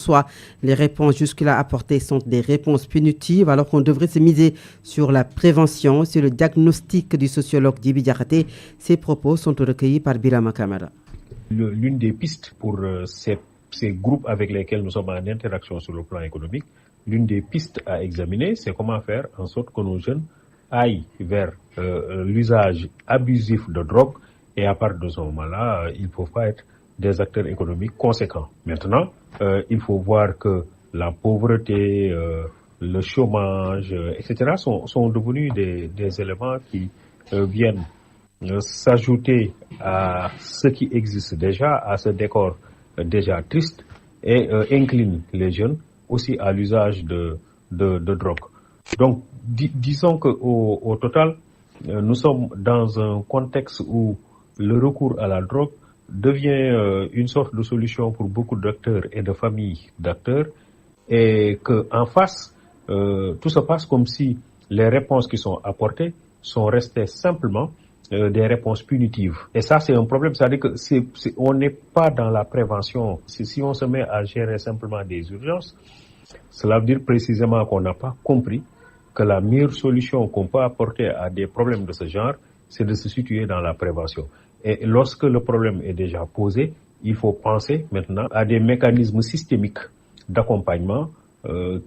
Soit les réponses jusque-là apportées sont des réponses punitives, alors qu'on devrait se miser sur la prévention, sur le diagnostic du sociologue Djiby Diakhaté. Ces propos sont recueillis par Birama Kamara. L'une des pistes pour ces groupes avec lesquels nous sommes en interaction sur le plan économique, l'une des pistes à examiner, c'est comment faire en sorte que nos jeunes aillent vers l'usage abusif de drogue, et à partir de ce moment-là, il ne faut pas être des acteurs économiques conséquents. Maintenant, il faut voir que la pauvreté, le chômage, etc. sont devenus des éléments qui viennent s'ajouter à ce qui existe déjà, à ce décor déjà triste, et incline les jeunes aussi à l'usage de drogue. Donc, disons qu'au total, nous sommes dans un contexte où le recours à la drogue devient une sorte de solution pour beaucoup d'acteurs et de familles d'acteurs, et qu'en face, tout se passe comme si les réponses qui sont apportées sont restées simplement des réponses punitives. Et ça, c'est un problème. C'est-à-dire que on n'est pas dans la prévention. Si on se met à gérer simplement des urgences, cela veut dire précisément qu'on n'a pas compris que la meilleure solution qu'on peut apporter à des problèmes de ce genre, c'est de se situer dans la prévention. Et lorsque le problème est déjà posé, il faut penser maintenant à des mécanismes systémiques d'accompagnement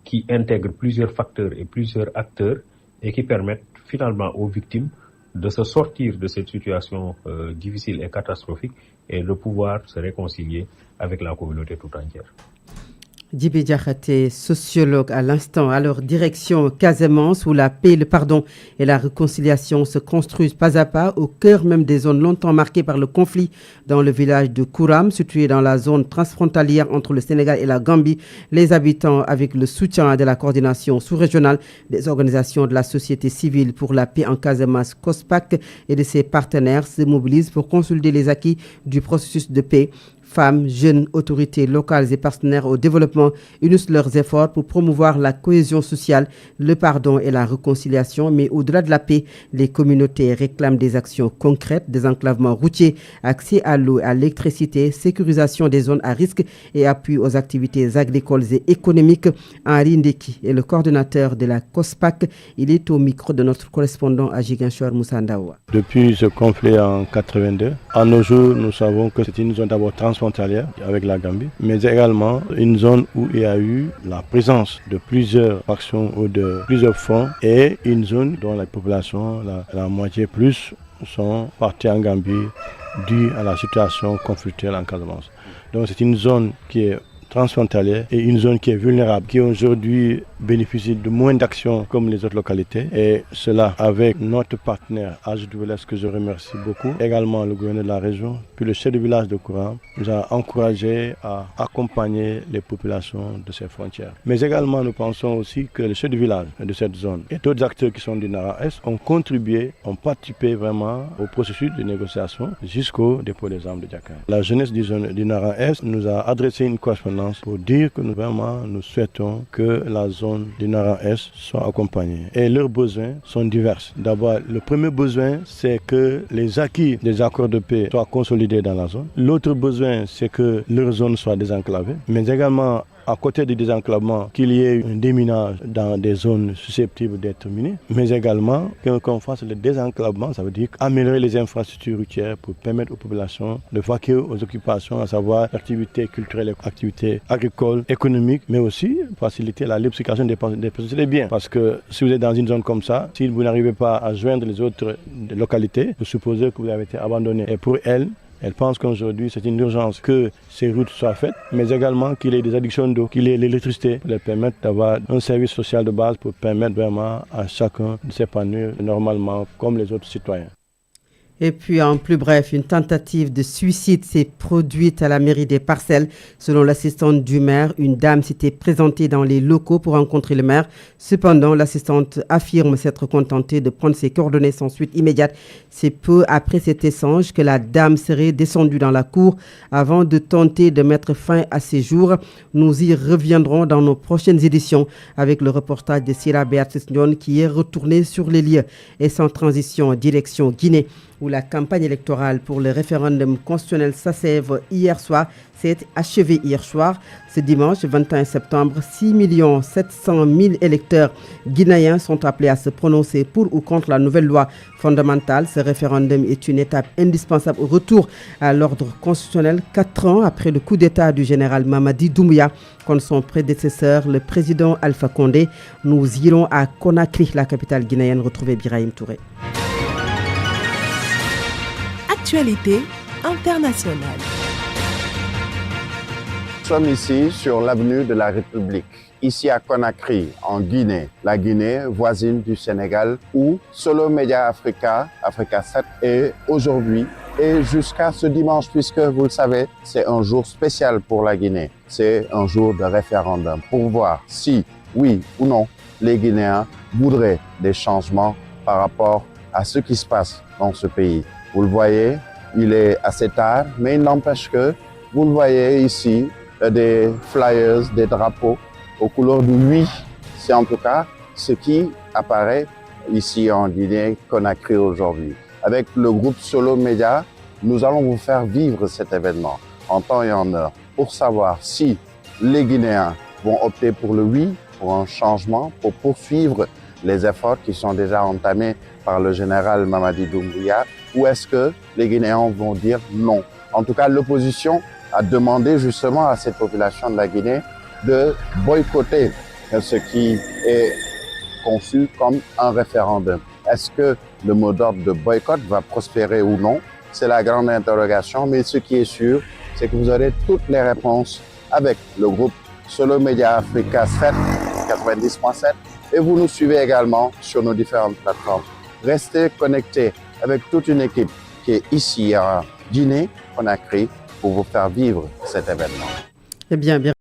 qui intègrent plusieurs facteurs et plusieurs acteurs et qui permettent finalement aux victimes de se sortir de cette situation difficile et catastrophique et de pouvoir se réconcilier avec la communauté tout entière. Djiby Diakhaté, sociologue à l'instant. Alors, direction Casamance, où la paix, le pardon et la réconciliation se construisent pas à pas au cœur même des zones longtemps marquées par le conflit dans le village de Kouram, situé dans la zone transfrontalière entre le Sénégal et la Gambie. Les habitants, avec le soutien de la coordination sous-régionale des organisations de la société civile pour la paix en Casamance, COSPAC, et de ses partenaires, se mobilisent pour consolider les acquis du processus de paix. Femmes, jeunes, autorités locales et partenaires au développement unissent leurs efforts pour promouvoir la cohésion sociale, le pardon et la réconciliation. Mais au-delà de la paix, les communautés réclament des actions concrètes, désenclavement routier, accès à l'eau, à l'électricité, sécurisation des zones à risque et appui aux activités agricoles et économiques. Henri Ndeki est le coordonnateur de la COSPAC. Il est au micro de notre correspondant à Ziguinchor, Moussa Ndawa. Depuis ce conflit en 82, à nos jours, nous savons que c'est une zone d'abord transfrontalière avec la Gambie, mais également une zone où il y a eu la présence de plusieurs factions ou de plusieurs fronts et une zone dont la population, la moitié plus, sont partis en Gambie dû à la situation conflictuelle en Casamance. Donc c'est une zone qui est transfrontalière et une zone qui est vulnérable, qui aujourd'hui bénéficie de moins d'actions comme les autres localités. Et cela avec notre partenaire AGWLS que je remercie beaucoup, également le gouverneur de la région, puis le chef de village de Kouram nous a encouragé à accompagner les populations de ces frontières. Mais également nous pensons aussi que le chef de village de cette zone et d'autres acteurs qui sont du Nara-Est ont contribué, ont participé vraiment au processus de négociation jusqu'au dépôt des armes de Dakar. La jeunesse du Nara-Est nous a adressé une correspondance pour dire que nous souhaitons que la zone du Nara-Est soit accompagnée. Et leurs besoins sont divers. D'abord, le premier besoin, c'est que les acquis des accords de paix soient consolidés dans la zone. L'autre besoin, c'est que leur zone soit désenclavée, mais également à côté du désenclavement, qu'il y ait un déminage dans des zones susceptibles d'être minées, mais également qu'on fasse le désenclavement, ça veut dire améliorer les infrastructures routières pour permettre aux populations de vaquer aux occupations, à savoir l'activité culturelle, l'activité agricole, économique, mais aussi faciliter la libre circulation des personnes et des biens. Parce que si vous êtes dans une zone comme ça, si vous n'arrivez pas à joindre les autres localités, vous supposez que vous avez été abandonné. Et pour elles pensent qu'aujourd'hui, c'est une urgence que ces routes soient faites, mais également qu'il y ait des addictions d'eau, qu'il y ait l'électricité pour leur permettre d'avoir un service social de base pour permettre vraiment à chacun de s'épanouir normalement comme les autres citoyens. Et puis, en plus bref, une tentative de suicide s'est produite à la mairie des Parcelles. Selon l'assistante du maire, une dame s'était présentée dans les locaux pour rencontrer le maire. Cependant, l'assistante affirme s'être contentée de prendre ses coordonnées sans suite immédiate. C'est peu après cet échange que la dame serait descendue dans la cour avant de tenter de mettre fin à ses jours. Nous y reviendrons dans nos prochaines éditions avec le reportage de Sira Béatrice Nyon qui est retourné sur les lieux. Et sans transition, direction Guinée, où la campagne électorale pour le référendum constitutionnel s'achève hier soir. C'est achevé hier soir. Ce dimanche 21 septembre, 6 700 000 électeurs guinéens sont appelés à se prononcer pour ou contre la nouvelle loi fondamentale. Ce référendum est une étape indispensable au retour à l'ordre constitutionnel 4 ans après le coup d'État du général Mamadi Doumbouya contre son prédécesseur, le président Alpha Condé. Nous irons à Conakry, la capitale guinéenne, retrouver Birahim Touré. Actualité internationale. Nous sommes ici sur l'avenue de la République, ici à Conakry, en Guinée, la Guinée voisine du Sénégal, où Solo Media Africa, Africa 7, est aujourd'hui et jusqu'à ce dimanche, puisque vous le savez, c'est un jour spécial pour la Guinée. C'est un jour de référendum pour voir si, oui ou non, les Guinéens voudraient des changements par rapport à ce qui se passe dans ce pays. Vous le voyez, il est assez tard, mais il n'empêche que, vous le voyez ici, des flyers, des drapeaux aux couleurs du oui. C'est en tout cas ce qui apparaît ici en Guinée-Conakry aujourd'hui. Avec le groupe Solo Media, nous allons vous faire vivre cet événement en temps et en heure pour savoir si les Guinéens vont opter pour le oui, pour un changement, pour poursuivre les efforts qui sont déjà entamés par le général Mamadi Doumbouya, ou est-ce que les Guinéens vont dire non. En tout cas, l'opposition a demandé justement à cette population de la Guinée de boycotter ce qui est conçu comme un référendum. Est-ce que le mot d'ordre de boycott va prospérer ou non? C'est la grande interrogation, mais ce qui est sûr, c'est que vous aurez toutes les réponses avec le groupe Solo Media Africa 7, 90.7, et vous nous suivez également sur nos différentes plateformes. Restez connectés avec toute une équipe qui est ici à Guinée-Conakry pour vous faire vivre cet événement. Eh bien,